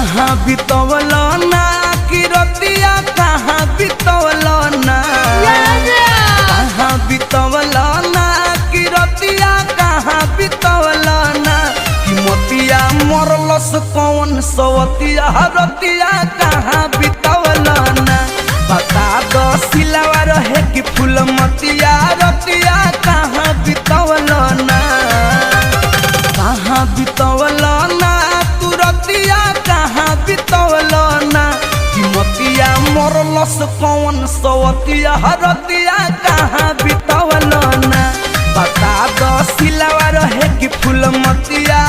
कहाँ बितवल ना कि रतिया कहाँ बितवल ना कहाँ बितवल ना कि रतिया कहाँ बितवल ना कि मोतिया मरलस कौन सवतिया रतिया कहाँ बितवल ना बता दो सिलावा रहे कि फूल मतिया रतिया कहाँ बितवल ना कहाँ बितवल ना तू रतिया कहाँ बितवल ना कि मोतिया मरलस कौन सवतिया रतिया कहाँ बितवल ना बता दो सिलावा रहे कि फूल मतिया